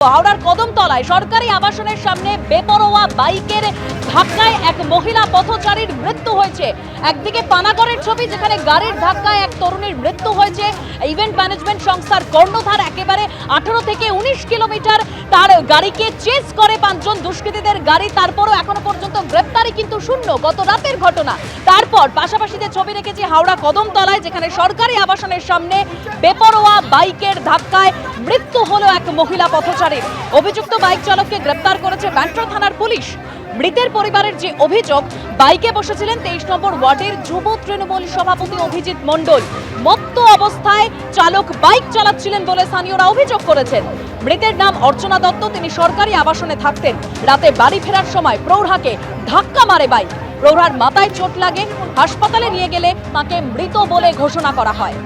হাওড়ার কদমতলায় সরকারি আবাসনের সামনে বেপরোয়া বাইকের ধাক্কায় এক মহিলা পথচারীর মৃত্যু হয়েছে। একদিকে পানাগড়ের ছবি, যেখানে গাড়ির ধাক্কায় এক তরুণীর মৃত্যু হয়েছে। ইভেন্ট ম্যানেজমেন্ট সংস্থার কর্ণধার একেবারে 18 থেকে 19 কিলোমিটার তার গাড়িকে চেস করে 5 জন দুষ্কৃতীদের গাড়ি, তারপরও এখনো পর্যন্ত গ্রেপ্তারি কিন্তু শূন্য। গত রাতের ঘটনা। তারপর পাশাপাশি যে ছবি রেখেছি হাওড়া কদমতলায়, যেখানে সরকারি আবাসনের সামনে বেপরোয়া বাইকের ধাক্কায় মৃত্যু হলো এক মহিলা পথচারী। অভিযুক্ত বাইক চালককে গ্রেপ্তার করেছে ব্যান্ট্রা থানার পুলিশ। মৃতের পরিবারের যে অভিযোগ, বাইকে বসেছিলেন 23 নম্বর ওয়ার্ডের যুব তৃণমূল সভাপতি অভিজিৎ মণ্ডল। মত্ত অবস্থায় চালক বাইক চালাচ্ছিলেন বলে স্থানীয়রা অভিযোগ করেছেন। মৃতের নাম অর্চনা দত্ত। তিনি সরকারি আবাসনে থাকতেন। রাতে বাড়ি ফেরার সময় প্রৌঢ়াকে ধাক্কা মারে বাইক। প্রৌঢ়ার মাথায় চোট লাগে। হাসপাতালে নিয়ে গেলে তাকে মৃত বলে ঘোষণা করা হয়।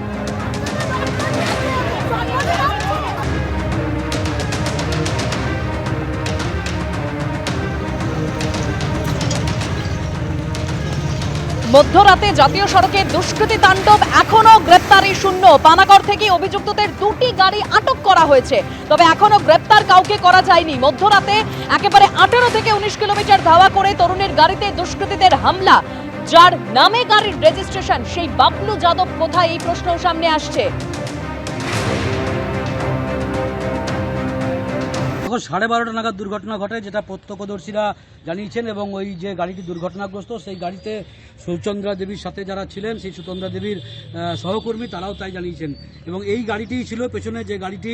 মধ্যরাতে জাতীয় সড়কে দুষ্কৃতী তাণ্ডব, এখনো গ্রেপ্তারি শূন্য। পানাগড় থেকে অভিযুক্তদের 2টি গাড়ি আটক করা হয়েছে, তবে এখনো গ্রেপ্তার কাউকে করা যায়নি। মধ্যরাতে একেবারে 18 থেকে 19 কিলোমিটার ধাওয়া করে তরুণীর গাড়িতে দুষ্কৃতীদের হামলা। যার নামে গাড়ির রেজিস্ট্রেশন, সেই বাবলু যাদব কোথায়, এই প্রশ্ন সামনে আসছে। 12:30 নাগাদ দুর্ঘটনা ঘটে, যেটা প্রত্যক্ষদর্শীরা জানিয়েছেন। এবং ওই যে গাড়িটি দুর্ঘটনাগ্রস্ত, সেই গাড়িতে সুচন্দ্রা দেবীর সাথে যারা ছিলেন, সেই সুচন্দ্রা দেবীর সহকর্মী, তারাও তাই জানিয়েছেন। এবং এই গাড়িটি ছিল পেছনে, যে গাড়িটি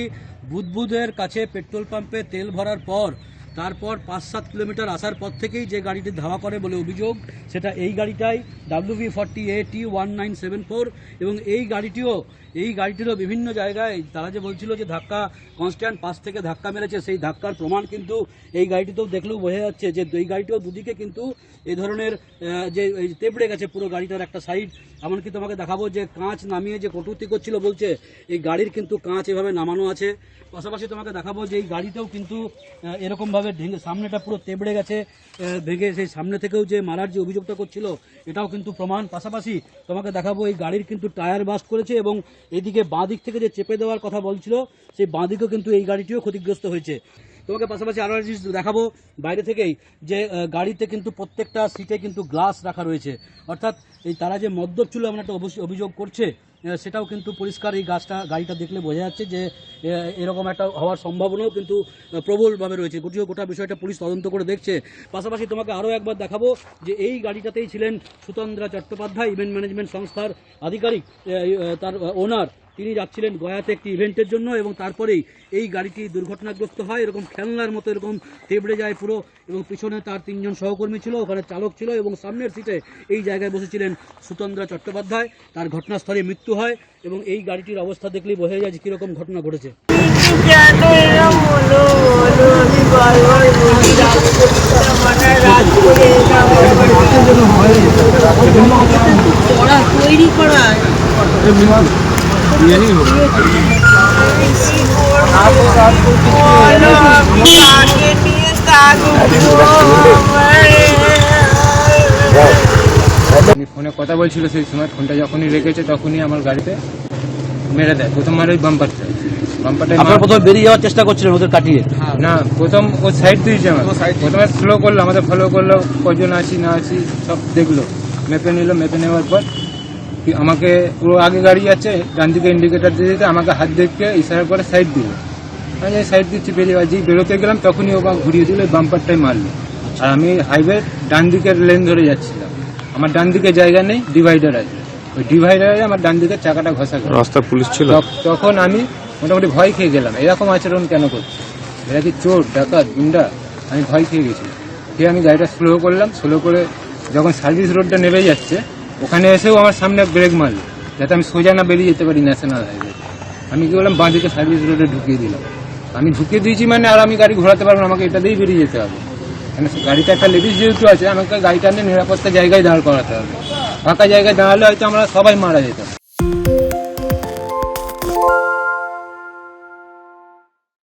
বুদবুদের কাছে পেট্রোল পাম্পে তেল ভরার পর তারপর 5-7 কিলোমিটার আসার পর থেকেই যে গাড়িটি ধাওয়া করে বলে অভিযোগ, সেটা এই গাড়িটাই WV40AT1974। এবং এই গাড়িটিরও বিভিন্ন জায়গায় তারা যে বলছিল যে ধাক্কা কনস্ট্যান্ট পাশ থেকে ধাক্কা মেরেছে, সেই ধাক্কার প্রমাণ কিন্তু এই গাড়িটিতেও দেখলেও বোঝা যাচ্ছে যে এই গাড়িটিও দুদিকে কিন্তু এই ধরনের যে তেবড়ে গেছে পুরো গাড়িটার একটা সাইড। এমনকি তোমাকে দেখাবো যে কাঁচ নামিয়ে যে কটূক্তি করছিল, বলছে এই গাড়ির কিন্তু কাঁচ এভাবে নামানো আছে। পাশাপাশি তোমাকে দেখাবো যে এই গাড়িতেও কিন্তু এরকমভাবে সামনেটা পুরো তেবড়ে গেছে, ভেঙে সেই সামনে থেকেও যে মারার যে অভিযোগটা করছিল, এটাও কিন্তু প্রমাণ। পাশাপাশি তোমাকে দেখাবো এই গাড়ির কিন্তু টায়ার বাস্ট করেছে, এবং এদিকে বাঁ দিক থেকে যে চেপে দেওয়ার কথা বলছিল, সেই বাঁ দিকেও কিন্তু এই গাড়িটিও ক্ষতিগ্রস্ত হয়েছে। তোমাকে পাশাপাশি আরও জিনিস দেখাবো বাইরে থেকেই, যে গাড়িতে কিন্তু প্রত্যেকটা সিটে কিন্তু গ্লাস রাখা রয়েছে। অর্থাৎ এই তারা যে মদ্যপ ছিল এমন একটা অভিযোগ করছে, সেটাও কিন্তু পরিষ্কার এই গাড়িটা দেখলে বোঝা যাচ্ছে যে এরকম একটা হওয়ার সম্ভাবনাও কিন্তু প্রবলভাবে রয়েছে। গোটা বিষয়টা পুলিশ তদন্ত করে দেখছে। পাশাপাশি তোমাকে আরও একবার দেখাবো যে এই গাড়িটাতেই ছিলেন সুতন্দ্রা চট্টোপাধ্যায়, ইভেন্ট ম্যানেজমেন্ট সংস্থার আধিকারিক, তার ওনার। তিনি যাচ্ছিলেন গয়াতে একটি ইভেন্টের জন্য, এবং তারপরেই এই গাড়িটি দুর্ঘটনাগ্রস্ত হয়। এরকম খেলনার মতো এরকম তেবড়ে যায় পুরো, এবং পিছনে তার 3 জন সহকর্মী ছিল, ওখানে চালক ছিল, এবং সামনের সিটে এই জায়গায় বসেছিলেন সুতন্দ্রা চট্টোপাধ্যায়। তার ঘটনাস্থলে মৃত্যু হয়, এবং এই গাড়িটির অবস্থা দেখলেই বোঝা যায় যে কীরকম ঘটনা ঘটেছে। তৈরি করা ফোনে কথা বলছিল, সেই সময় ফোনটা যখনই রেখেছে তখনই আমার গাড়িতে মেরে দেয়। প্রথমবার ওই বাম্পারটা প্রথমে বেরিয়ে যাওয়ার চেষ্টা করছিলেন ওদের কাটিয়ে? না, প্রথম ও সাইড দিয়েছে। আমার প্রথমে স্লো করলো, আমাদের ফলো করলো, কজন আছি না আছি সব দেখলো, মেপে নিল। মেপে নেওয়ার পর আমাকে পুরো আগে গাড়ি যাচ্ছে, ডান দিকে ইন্ডিকেটার দিয়ে দিতে আমাকে হাত দেখে ইশারা করে সাইড দিল। আমি সাইড দিচ্ছি, যেই বেরোতে গেলাম তখনই ও ঘুরিয়ে দিল, বাম্পারটাই মারলো। আর আমি হাইওয়ে ডান দিকের লেন ধরে যাচ্ছিলাম। আমার ডান দিকে জায়গা নেই, ডিভাইডার আছে, ওই ডিভাইডারে আমার ডান দিকের চাকাটা ঘষা গেল। রাস্তা পুলিশ ছিল, তখন আমি মোটামুটি ভয় খেয়ে গেলাম। এরকম আচরণ কেন করছে, এরা কি চোর ডাকাত গুন্ডা? আমি ভয় খেয়ে গেছিলাম। খেয়ে আমি গাড়িটা স্লো করলাম। স্লো করে যখন সার্ভিস রোডটা নেমে যাচ্ছে, ওখানে এসেও আমার সামনে ব্রেক মারলো, যাতে আমি সোজা না বেরিয়ে যেতে পারি ন্যাশনাল হাইওয়ে। আমি কি বললাম, বাঁ দিকে সার্ভিস রোডে ঢুকিয়ে দিলাম। আমি ঢুকিয়ে দিয়েছি মানে আর আমি গাড়ি ঘোরাতে পারবো না, আমাকে এটা দিয়েই বেরিয়ে যেতে হবে। মানে গাড়িটা একটা লেডিস যেহেতু আছে, আমাকে গাড়িটা নিয়ে নিরাপত্তা জায়গায় দাঁড় করাতে হবে। ফাঁকা জায়গায় দাঁড়ালে হয়তো আমরা সবাই মারা যেতাম।